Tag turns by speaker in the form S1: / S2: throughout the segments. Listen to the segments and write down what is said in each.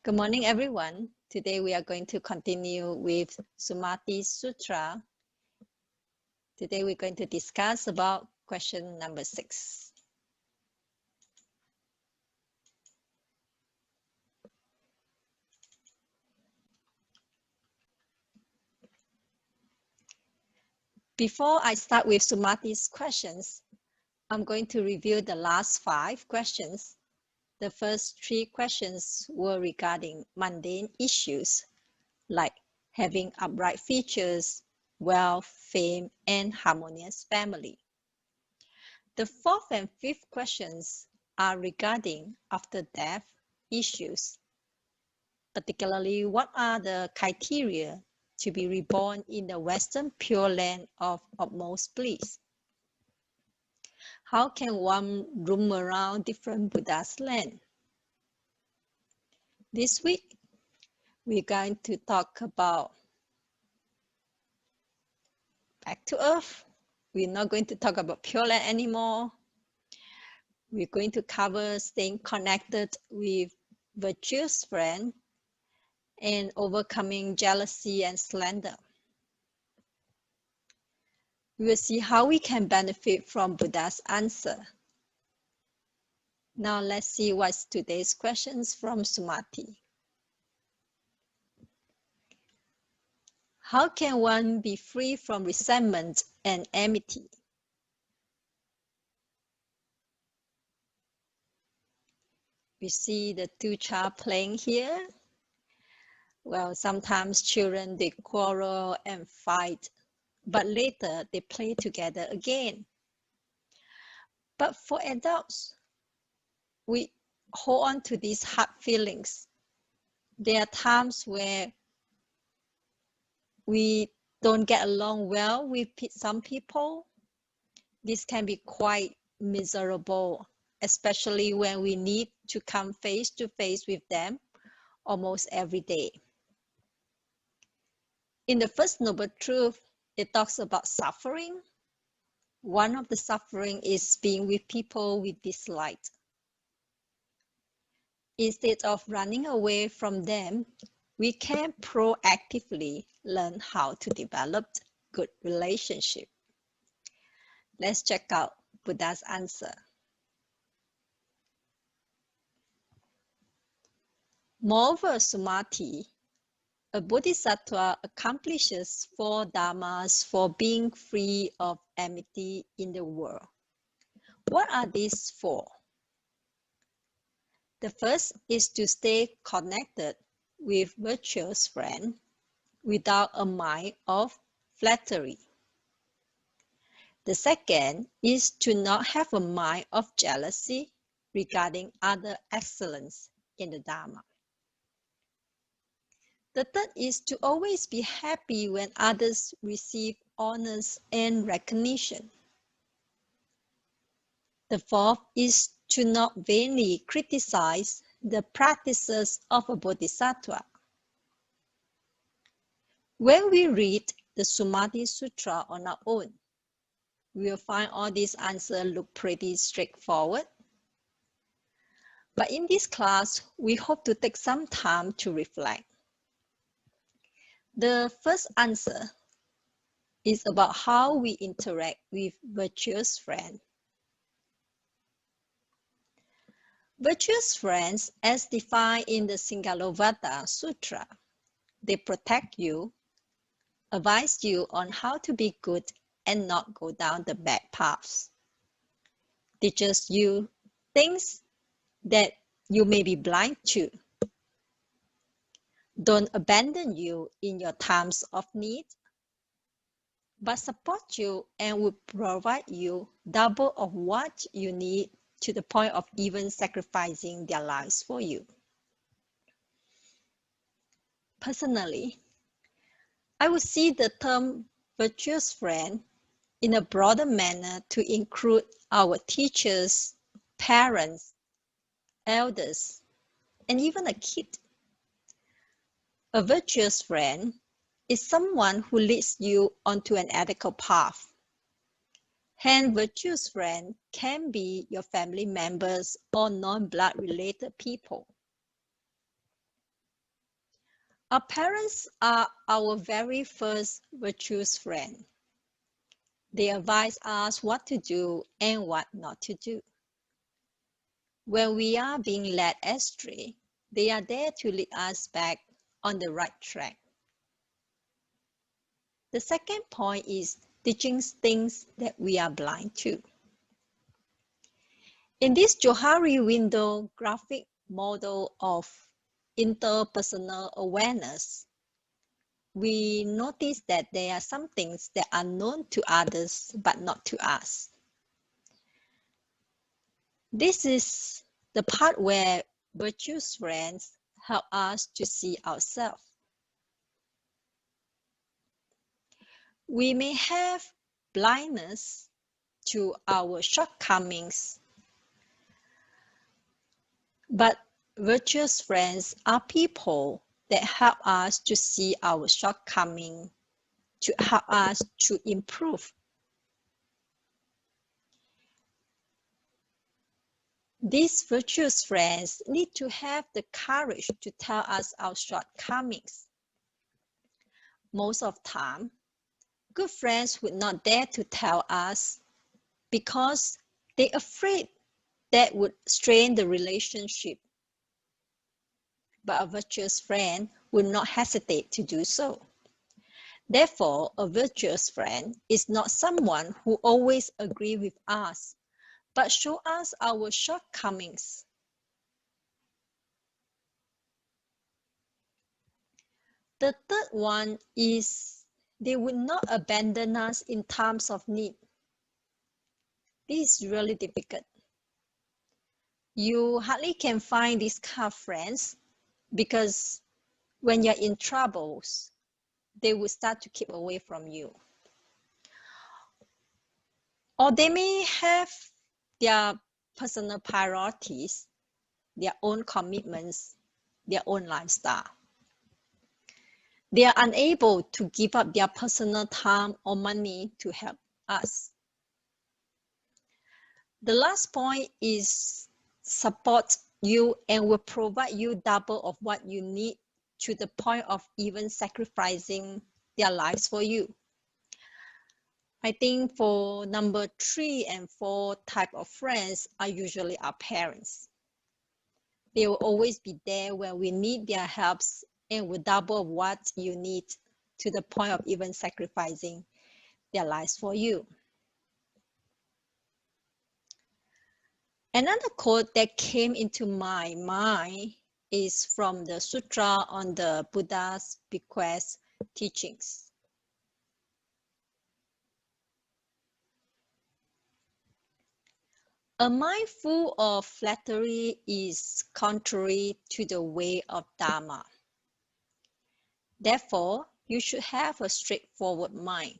S1: Good morning, everyone. Today we are going to continue with Sumati Sutra. Today we're going to discuss about question number 6. Before I start with Sumati's questions, I'm going to review the last 5 questions. The first 3 questions were regarding mundane issues like having upright features, wealth, fame, and harmonious family. The 4th and 5th questions are regarding after death issues, particularly what are the criteria to be reborn in the Western Pure Land of utmost bliss? How can one roam around different Buddha's land? This week, we're going to talk about back to earth. We're not going to talk about Pure Land anymore. We're going to cover staying connected with virtuous friend and overcoming jealousy and slander. We will see how we can benefit from Buddha's answer. Now let's see what's today's questions from Sumati. How can one be free from resentment and enmity? We see the 2 child playing here. Well, sometimes children, they quarrel and fight, but later they play together again. But for adults, we hold on to these hard feelings. There are times where we don't get along well with some people. This can be quite miserable, especially when we need to come face to face with them almost every day. In the First Noble Truth, it talks about suffering. One of the suffering is being with people we dislike. Instead of running away from them, we can proactively learn how to develop good relationship. Let's check out Buddha's answer. Moreover, Sumati, a bodhisattva accomplishes 4 dharmas for being free of enmity in the world. What are these 4? The first is to stay connected with virtuous friend without a mind of flattery. The second is to not have a mind of jealousy regarding other excellence in the Dharma. The third is to always be happy when others receive honors and recognition. The fourth is to not vainly criticize the practices of a bodhisattva. When we read the Sumati Sutra on our own, we will find all these answers look pretty straightforward. But in this class, we hope to take some time to reflect. The first answer is about how we interact with virtuous friends. Virtuous friends, as defined in the Singalovada Sutra, they protect you, advise you on how to be good and not go down the bad paths. Teaches you things that you may be blind to. Don't abandon you in your times of need, but support you and will provide you double of what you need, to the point of even sacrificing their lives for you. Personally, I would see the term virtuous friend in a broader manner to include our teachers, parents, elders, and even a kid. A virtuous friend is someone who leads you onto an ethical path. Hence, virtuous friends can be your family members or non-blood related people. Our parents are our very first virtuous friend. They advise us what to do and what not to do. When we are being led astray, they are there to lead us back on the right track. The second point is teaching things that we are blind to. In this Johari Window graphic model of interpersonal awareness, we notice that there are some things that are known to others but not to us. This is the part where virtuous friends help us to see ourselves. We may have blindness to our shortcomings, but virtuous friends are people that help us to see our shortcomings, to help us to improve. These virtuous friends need to have the courage to tell us our shortcomings. Most of the time, good friends would not dare to tell us because they're afraid that would strain the relationship. But a virtuous friend would not hesitate to do so. Therefore, a virtuous friend is not someone who always agrees with us, but shows us our shortcomings. The third one is they would not abandon us in times of need. This is really difficult. You hardly can find these kind of friends because when you're in troubles, they will start to keep away from you. Or they may have their personal priorities, their own commitments, their own lifestyle. They are unable to give up their personal time or money to help us. The last point is support you and will provide you double of what you need to the point of even sacrificing their lives for you. I think for number 3 and 4 type of friends are usually our parents. They will always be there when we need their helps and will double what you need to the point of even sacrificing their lives for you. Another quote that came into my mind is from the Sutra on the Buddha's bequest teachings. A mind full of flattery is contrary to the way of Dharma. Therefore, you should have a straightforward mind.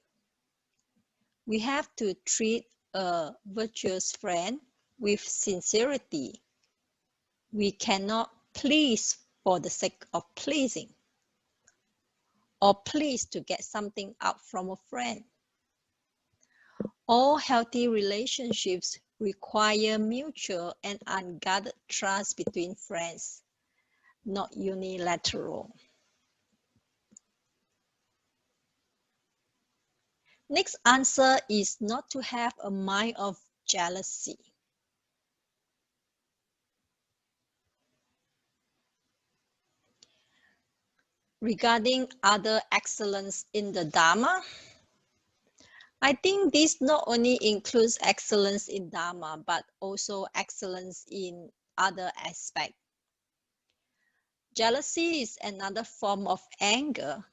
S1: We have to treat a virtuous friend with sincerity. We cannot please for the sake of pleasing or please to get something out from a friend. All healthy relationships require mutual and unguarded trust between friends, not unilateral. Next answer is not to have a mind of jealousy. Regarding other excellence in the Dharma, I think this not only includes excellence in Dharma, but also excellence in other aspects. Jealousy is another form of anger.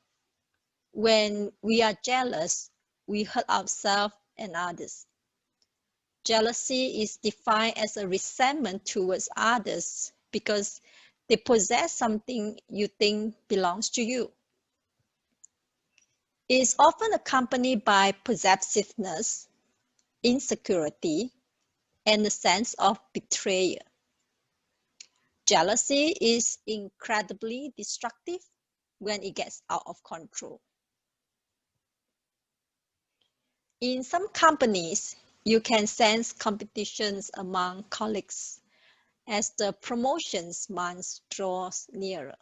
S1: When we are jealous, we hurt ourselves and others. Jealousy is defined as a resentment towards others because they possess something you think belongs to you. It is often accompanied by possessiveness, insecurity, and a sense of betrayal. Jealousy is incredibly destructive when it gets out of control. In some companies, you can sense competitions among colleagues as the promotions month draws nearer.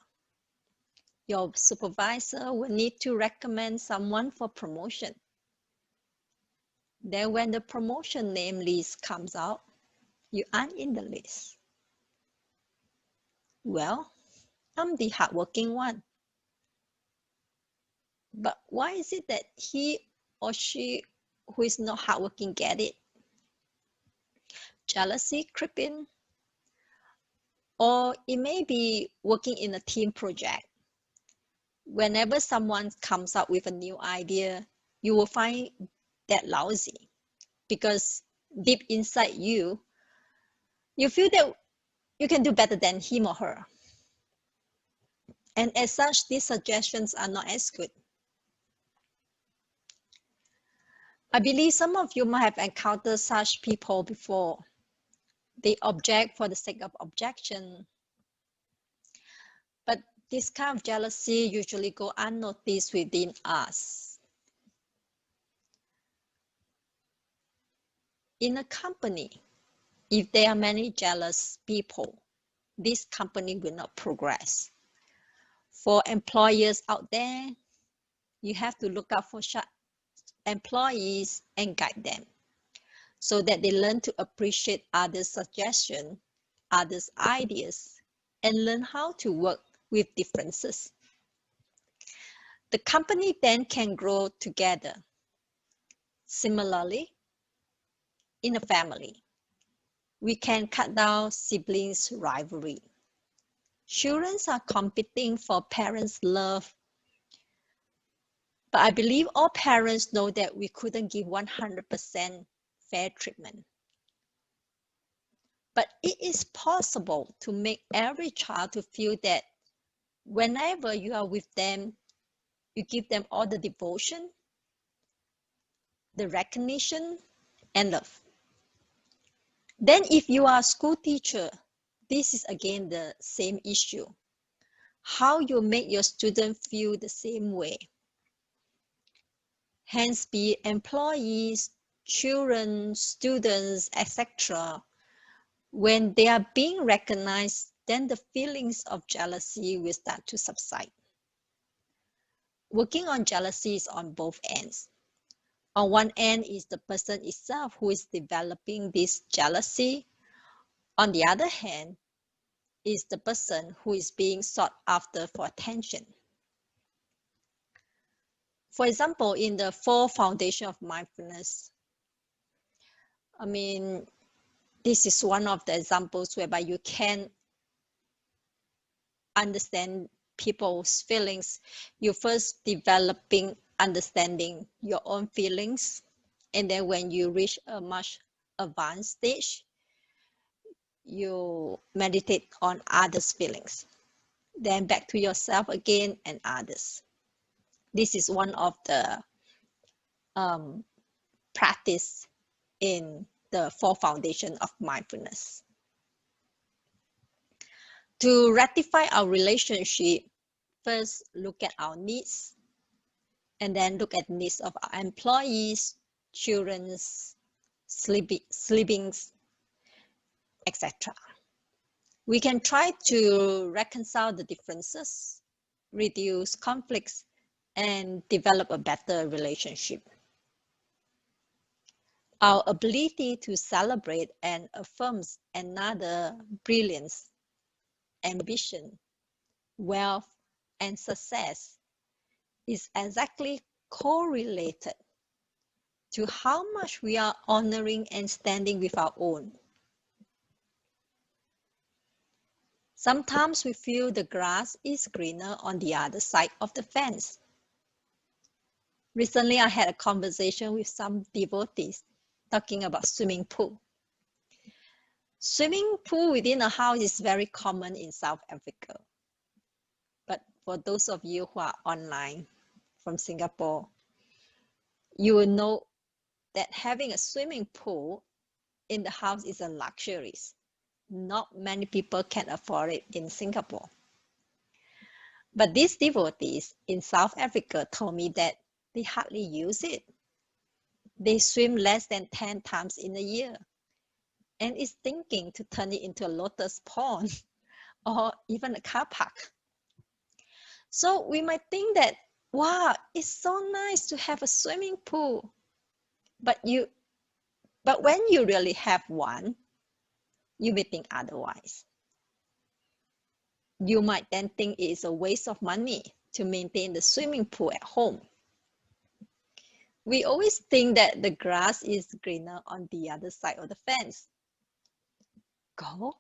S1: Your supervisor will need to recommend someone for promotion. Then when the promotion name list comes out, you aren't in the list. Well, I'm the hardworking one. But why is it that he or she who is not hardworking get it? Jealousy creep in? Or it may be working in a team project. Whenever someone comes up with a new idea, you will find that lousy because deep inside you feel that you can do better than him or her. And as such, these suggestions are not as good. I believe some of you might have encountered such people before. They object for the sake of objection. But this kind of jealousy usually go unnoticed within us. In a company, if there are many jealous people, this company will not progress. For employers out there, you have to look out for such employees and guide them so that they learn to appreciate others' suggestions, others' ideas, and learn how to work with differences. The company then can grow together. Similarly, in a family, we can cut down siblings' rivalry. Children are competing for parents' love, but I believe all parents know that we couldn't give 100% fair treatment. But it is possible to make every child to feel that whenever you are with them, you give them all the devotion, the recognition, and love. Then if you are a school teacher, this is again the same issue. How you make your student feel the same way. Hence, be it employees, children, students, etc. When they are being recognized, then the feelings of jealousy will start to subside. Working on jealousy is on both ends. On one end is the person itself who is developing this jealousy. On the other hand, is the person who is being sought after for attention. For example, in the 4 foundation of mindfulness, this is one of the examples whereby you can understand people's feelings. You first developing understanding your own feelings, and then when you reach a much advanced stage, you meditate on others' feelings. Then back to yourself again and others. This is one of the practice in the 4 foundation of mindfulness. To rectify our relationship, first look at our needs, and then look at needs of our employees, children, siblings, etc. We can try to reconcile the differences, reduce conflicts, and develop a better relationship. Our ability to celebrate and affirm another brilliance, ambition, wealth, and success is exactly correlated to how much we are honoring and standing with our own. Sometimes we feel the grass is greener on the other side of the fence. Recently, I had a conversation with some devotees talking about swimming pool. Swimming pool within a house is very common in South Africa. But for those of you who are online from Singapore, you will know that having a swimming pool in the house is a luxury. Not many people can afford it in Singapore. But these devotees in South Africa told me that they hardly use it. They swim less than 10 times in a year and is thinking to turn it into a lotus pond or even a car park. So we might think that, wow, it's so nice to have a swimming pool. But when you really have one, you may think otherwise. You might then think it is a waste of money to maintain the swimming pool at home. We always think that the grass is greener on the other side of the fence. Go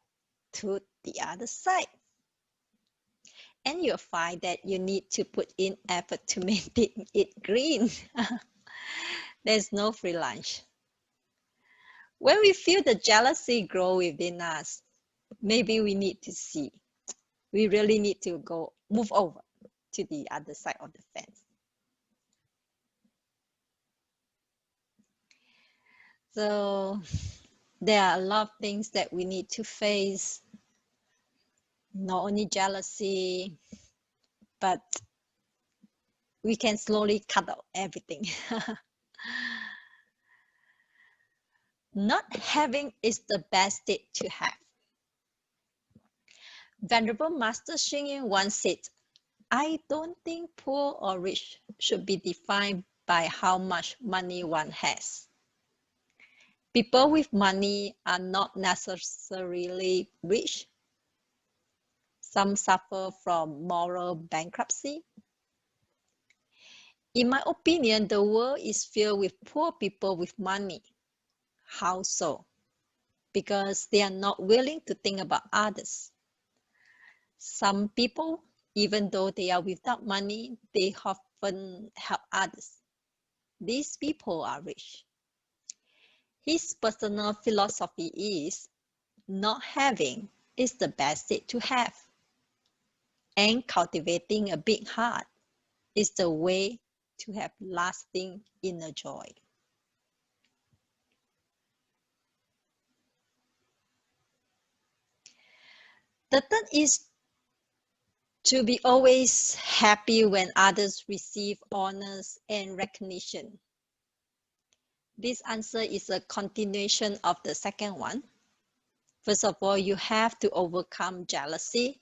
S1: to the other side. And you'll find that you need to put in effort to maintain it green. There's no free lunch. When we feel the jealousy grow within us, maybe we need to see. We really need to move over to the other side of the fence. So there are a lot of things that we need to face. Not only jealousy, but we can slowly cut out everything. Not having is the best state to have. Venerable Master Hsing once said, I don't think poor or rich should be defined by how much money one has. People with money are not necessarily rich. Some suffer from moral bankruptcy. In my opinion, the world is filled with poor people with money. How so? Because they are not willing to think about others. Some people, even though they are without money, they often help others. These people are rich. His personal philosophy is, not having is the best state to have. And cultivating a big heart is the way to have lasting inner joy. The third is to be always happy when others receive honors and recognition. This answer is a continuation of the second one. First of all, you have to overcome jealousy.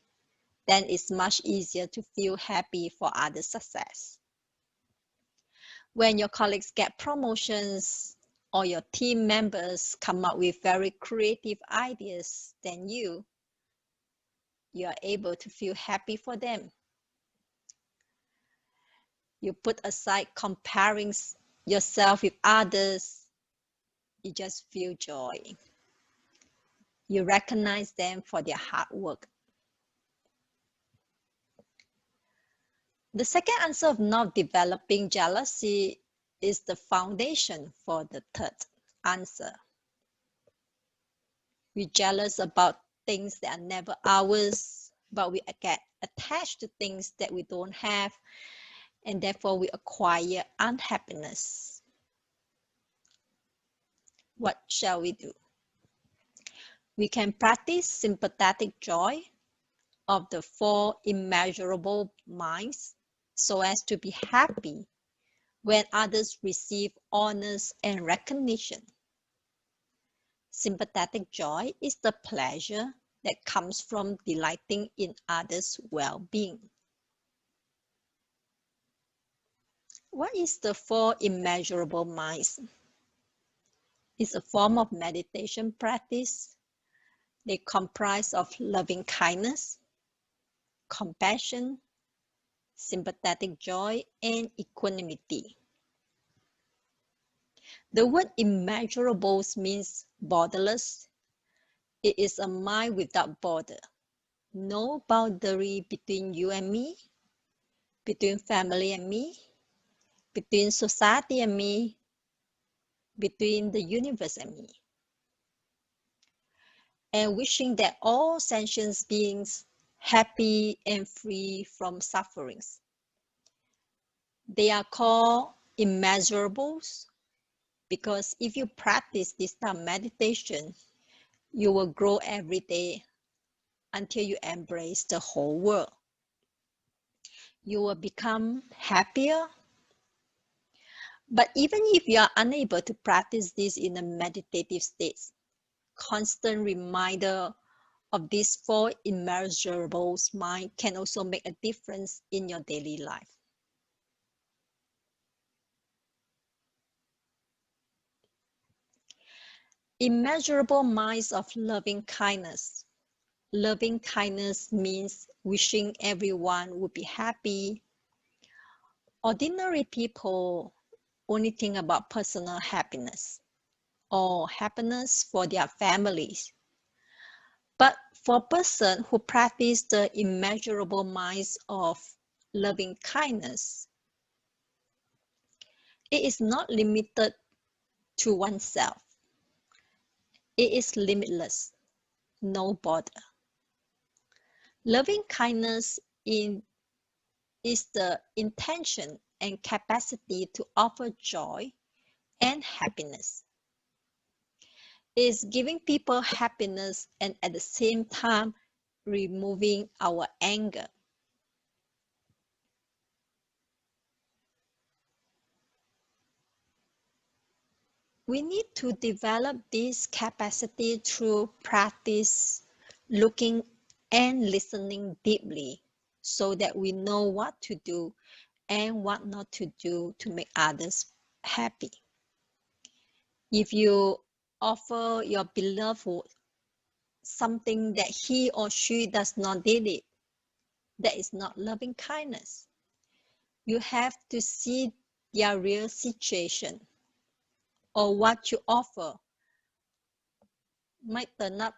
S1: Then it's much easier to feel happy for others' success. When your colleagues get promotions or your team members come up with very creative ideas than you are able to feel happy for them. You put aside comparing yourself with others. You just feel joy. You recognize them for their hard work. The second answer of not developing jealousy is the foundation for the third answer. We're jealous about things that are never ours, but we get attached to things that we don't have, and therefore we acquire unhappiness. What shall we do? We can practice sympathetic joy of the four immeasurable minds so as to be happy when others receive honors and recognition. Sympathetic joy is the pleasure that comes from delighting in others' well-being. What is the four immeasurable minds? It's a form of meditation practice. They comprise of loving kindness, compassion, sympathetic joy, and equanimity. The word immeasurables means borderless. It is a mind without border. No boundary between you and me, between family and me, between society and me, between the universe and me. And wishing that all sentient beings happy and free from sufferings. They are called immeasurables because if you practice this type of meditation, you will grow every day until you embrace the whole world. You will become happier. But even if you are unable to practice this in a meditative state, constant reminder of these four immeasurables mind can also make a difference in your daily life. Immeasurable minds of loving kindness. Loving kindness means wishing everyone would be happy. Ordinary people only think about personal happiness or happiness for their families. But for a person who practices the immeasurable minds of loving kindness, it is not limited to oneself. It is limitless, no border. Loving kindness is the intention and capacity to offer joy and happiness. It is giving people happiness and at the same time removing our anger. We need to develop this capacity through practice, looking and listening deeply so that we know what to do and what not to do to make others happy. If you offer your beloved something that he or she does not need it, that is not loving kindness. You have to see their real situation, or what you offer might turn up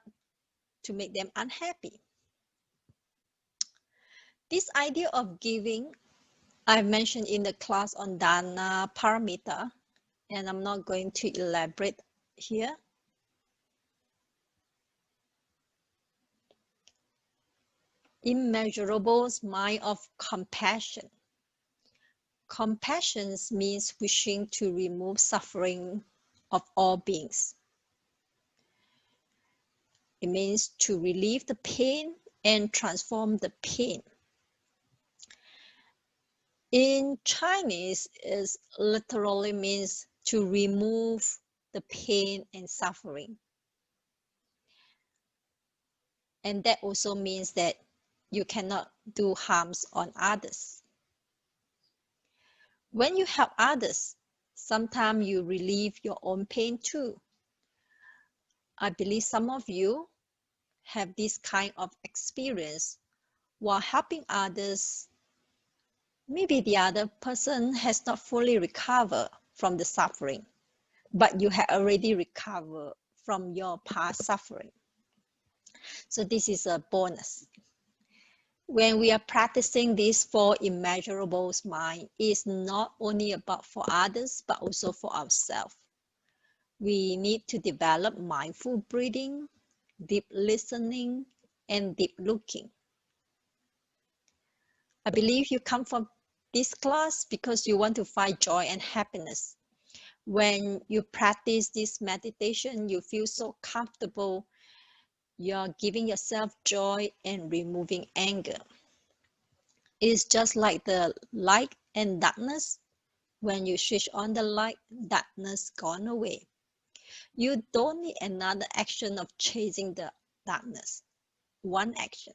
S1: to make them unhappy. This idea of giving, I mentioned in the class on Dana Paramita, and I'm not going to elaborate here. Immeasurable mind of compassion. Compassion means wishing to remove suffering of all beings. It means to relieve the pain and transform the pain. In Chinese, it literally means to remove the pain and suffering. And that also means that you cannot do harms on others. When you help others, sometimes you relieve your own pain too. I believe some of you have this kind of experience while helping others. Maybe the other person has not fully recovered from the suffering, but you have already recovered from your past suffering. So this is a bonus. When we are practicing these four immeasurables mind, it's not only about for others, but also for ourselves. We need to develop mindful breathing, deep listening, and deep looking. I believe you come from this class because you want to find joy and happiness. When you practice this meditation, you feel so comfortable. You're giving yourself joy and removing anger. It's just like the light and darkness. When you switch on the light, darkness gone away. You don't need another action of chasing the darkness. One action.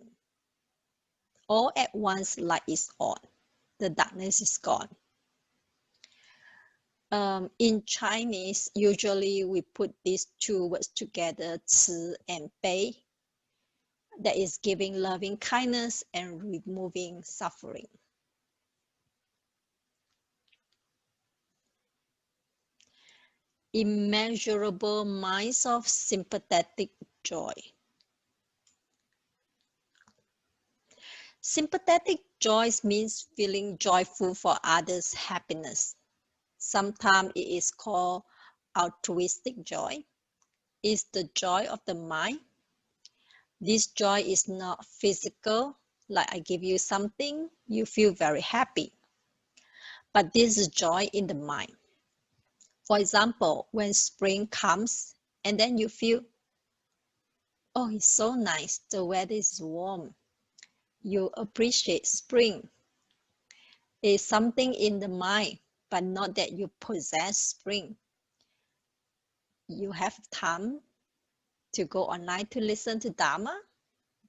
S1: All at once, light is on. The darkness is gone. In Chinese, usually we put these two words together, 慈 and 悲. That is giving loving kindness and removing suffering. Immeasurable minds of sympathetic joy. Sympathetic joy means feeling joyful for others' happiness. Sometimes it is called altruistic joy. It's the joy of the mind. This joy is not physical, like I give you something, you feel very happy. But this is joy in the mind. For example, when spring comes and then you feel, oh, it's so nice, the weather is warm. You appreciate spring. It's something in the mind, but not that you possess spring. You have time to go online to listen to Dharma,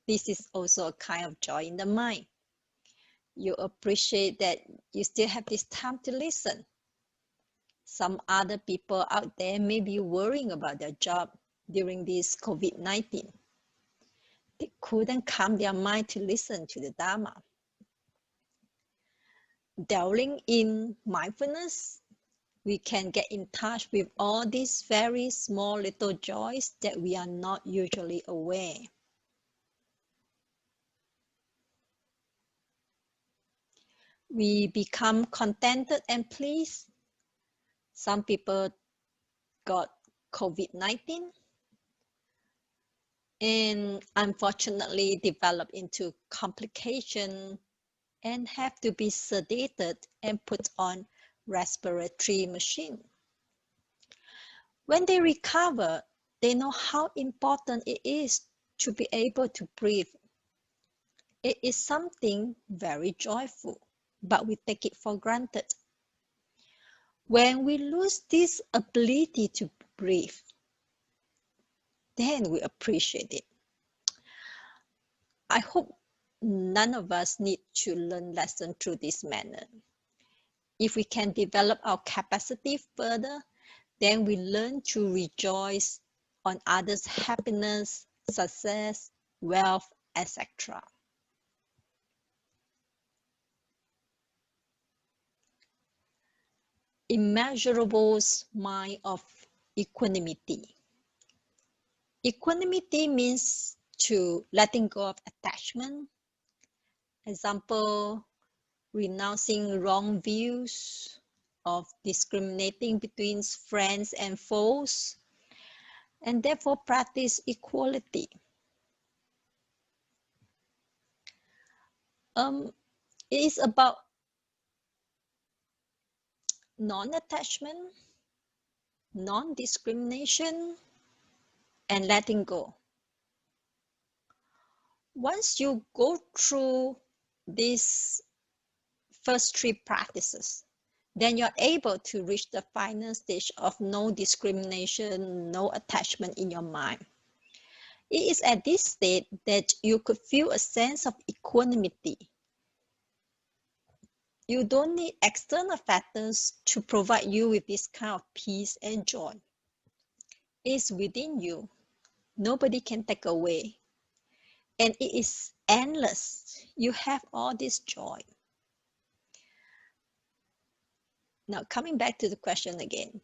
S1: This is also a kind of joy in the mind. You appreciate that you still have this time to listen. Some other people out there may be worrying about their job during this COVID-19. They couldn't calm their mind to listen to the Dharma. Delving in mindfulness, we can get in touch with all these very small little joys that we are not usually aware. We become contented and pleased. Some people got COVID-19 and unfortunately develop into complication and have to be sedated and put on respiratory machine. When they recover, they know how important it is to be able to breathe. It is something very joyful, but we take it for granted. When we lose this ability to breathe, then we appreciate it. I hope none of us need to learn lessons through this manner. If we can develop our capacity further, then we learn to rejoice on others' happiness, success, wealth, etc. Immeasurable mind of equanimity. Equanimity means to letting go of attachment. Example, renouncing wrong views, of discriminating between friends and foes, and therefore practice equality. It is about non-attachment, non-discrimination, and letting go. Once you go through these first three practices, then you're able to reach the final stage of no discrimination, no attachment in your mind. It is at this state that you could feel a sense of equanimity. You don't need external factors to provide you with this kind of peace and joy. It's within you. Nobody can take away. And it is endless. You have all this joy. Now, coming back to the question again.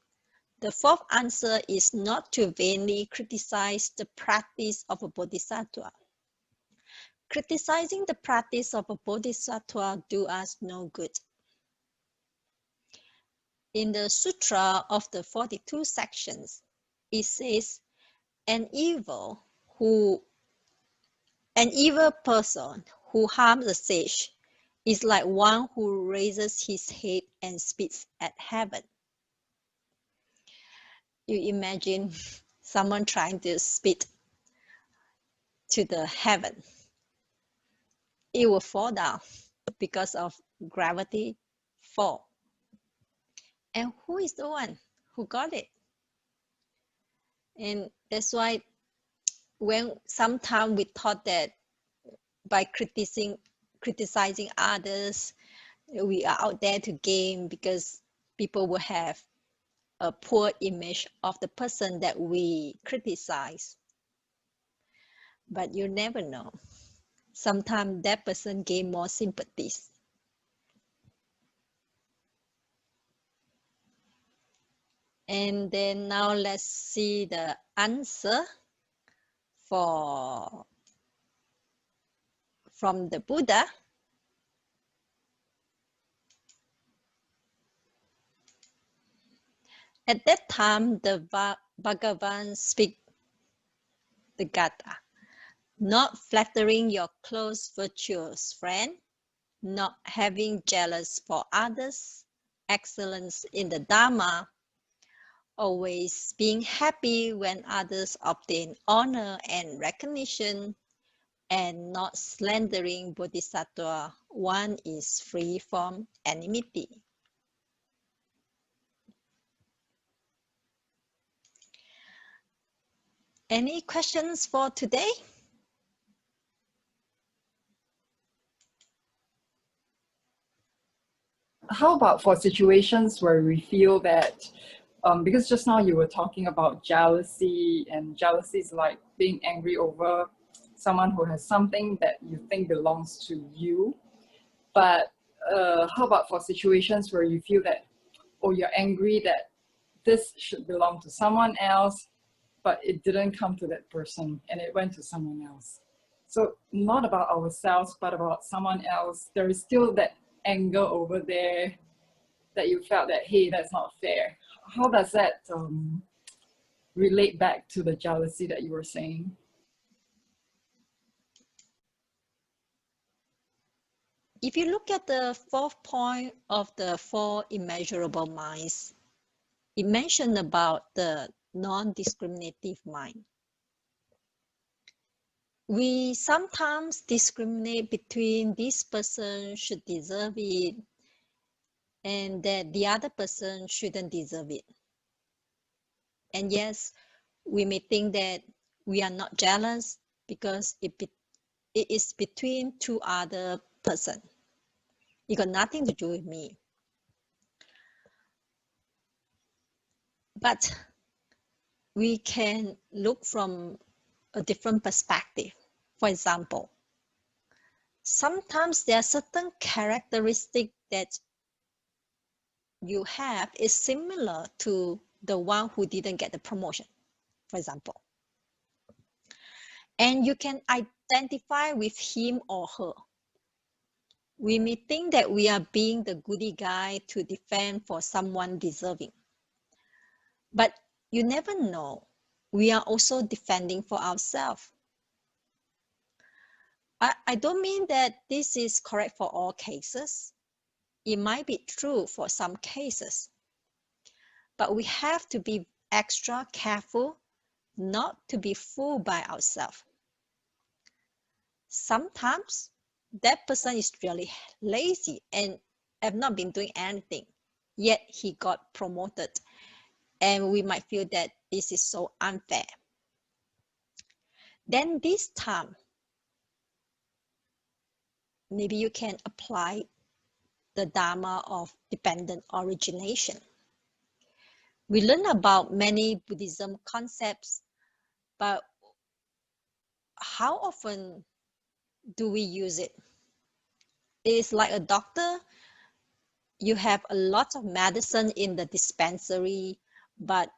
S1: The fourth answer is not to vainly criticize the practice of a bodhisattva. Criticizing the practice of a bodhisattva do us no good. In the Sutra of the 42 sections, it says, an evil person who harms a sage is like one who raises his head and spits at heaven. You imagine someone trying to spit to the heaven. It will fall down because of gravity fall. And who is the one who got it? And that's why when sometimes we thought that by criticizing others, we are out there to gain because people will have a poor image of the person that we criticize. But you never know. Sometimes that person gain more sympathies. And then now let's see the answer from the Buddha. At that time, the Bhagavan speak the Gatha, not flattering your close virtuous friend, not having jealous for others, excellence in the Dharma, always being happy when others obtain honor and recognition, and not slandering bodhisattva, one is free from enmity. Any questions for today?
S2: how about for situations where we feel that, because just now you were talking about jealousy, and jealousy is like being angry over someone who has something that you think belongs to you. But how about for situations where you feel that, or you're angry that this should belong to someone else, but it didn't come to that person and it went to someone else. So not about ourselves, but about someone else. There is still that anger over there that you felt that, hey, that's not fair. How does that relate back to the jealousy that you were saying?
S1: If you look at the fourth point of the four immeasurable minds, it mentioned about the non-discriminative mind. We sometimes discriminate between this person should deserve it and that the other person shouldn't deserve it. And yes, we may think that we are not jealous because it is between two other person. It got nothing to do with me. But we can look from a different perspective. For example, sometimes there are certain characteristics that you have is similar to the one who didn't get the promotion, for example. And you can identify with him or her. We may think that we are being the goody guy to defend for someone deserving. But you never know. We are also defending for ourselves. I don't mean that this is correct for all cases. It might be true for some cases. But we have to be extra careful not to be fooled by ourselves. Sometimes that person is really lazy and have not been doing anything, yet he got promoted, and we might feel that this is so unfair. Then this time, maybe you can apply the Dharma of dependent origination. We learn about many Buddhism concepts, but how often do we use it? It's like a doctor. You have a lot of medicine in the dispensary, but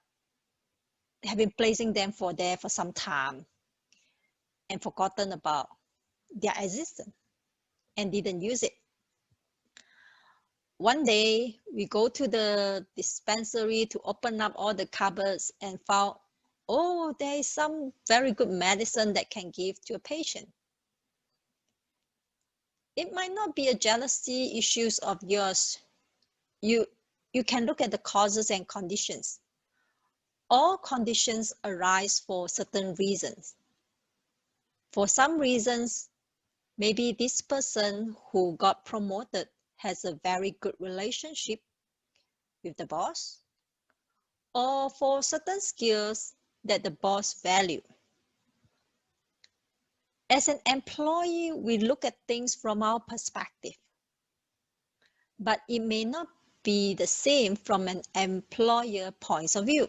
S1: have been placing them for some time and forgotten about their existence and didn't use it. One day we go to the dispensary to open up all the cupboards and found, oh, there is some very good medicine that can give to a patient. It might not be a jealousy issues of yours. You can look at the causes and conditions. All conditions arise for certain reasons. For some reasons, maybe this person who got promoted has a very good relationship with the boss, or for certain skills that the boss value. As an employee, we look at things from our perspective, but it may not be the same from an employer point of view.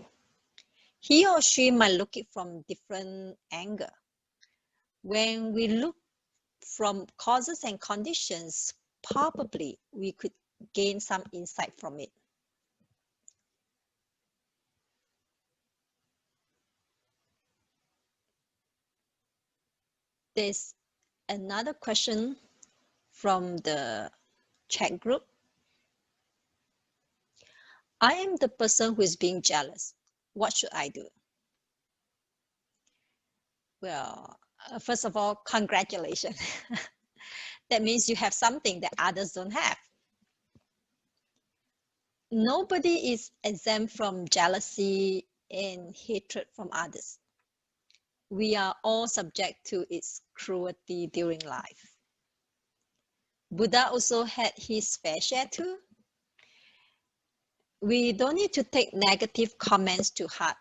S1: He or she might look it from different angle. When we look from causes and conditions, probably we could gain some insight from it. There's another question from the chat group. I am the person who is being jealous. What should I do? Well, first of all, congratulations. That means you have something that others don't have. Nobody is exempt from jealousy and hatred from others. We are all subject to its cruelty during life. Buddha also had his fair share too. We don't need to take negative comments to heart.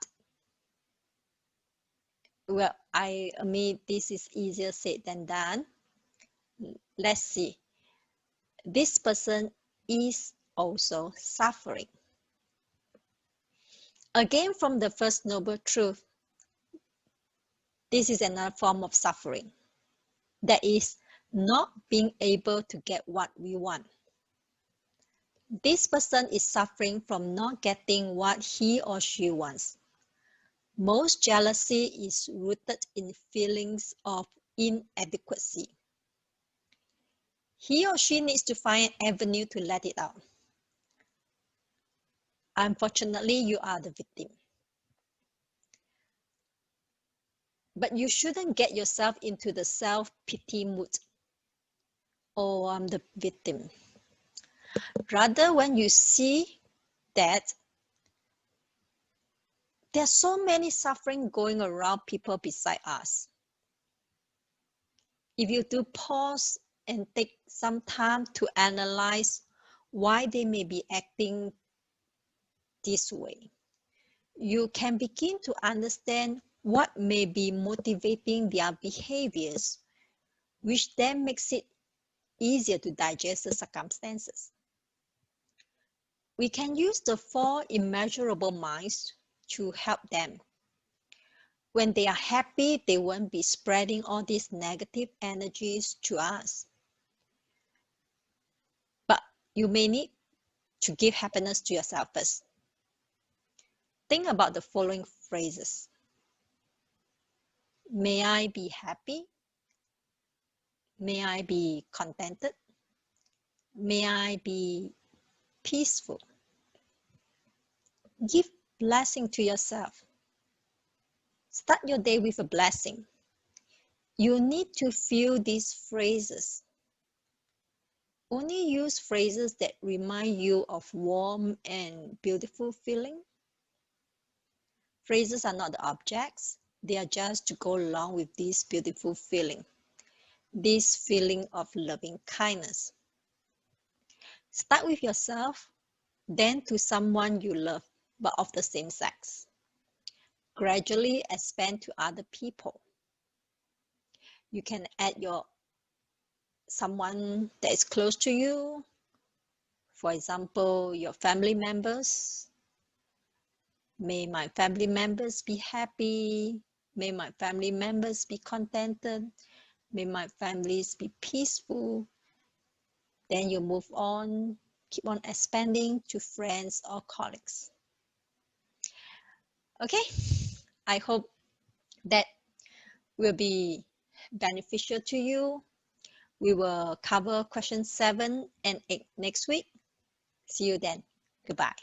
S1: Well, I mean, this is easier said than done. Let's see. This person is also suffering. Again, from the First Noble Truth, this is another form of suffering. That is, not being able to get what we want. This person is suffering from not getting what he or she wants. Most jealousy is rooted in feelings of inadequacy. He or she needs to find an avenue to let it out. Unfortunately, you are the victim. But you shouldn't get yourself into the self-pity mood. Oh, I'm the victim. Rather, when you see that there's so many suffering going around people beside us, if you do pause and take some time to analyze why they may be acting this way, you can begin to understand what may be motivating their behaviors, which then makes it easier to digest the circumstances. We can use the 4 immeasurable minds to help them. When they are happy, they won't be spreading all these negative energies to us. But you may need to give happiness to yourself first. Think about the following phrases. May I be happy? May I be contented? May I be peaceful? Give blessing to yourself. Start your day with a blessing. You need to feel these phrases. Only use phrases that remind you of warm and beautiful feeling. Phrases are not the objects. They are just to go along with this beautiful feeling. This feeling of loving kindness. Start with yourself, then to someone you love, but of the same sex. Gradually expand to other people. You can add someone that is close to you. For example, your family members. May my family members be happy. May my family members be contented. May my families be peaceful. Then you move on, keep on expanding to friends or colleagues. Okay, I hope that will be beneficial to you. We will cover questions 7 and 8 next week. See you then. Goodbye.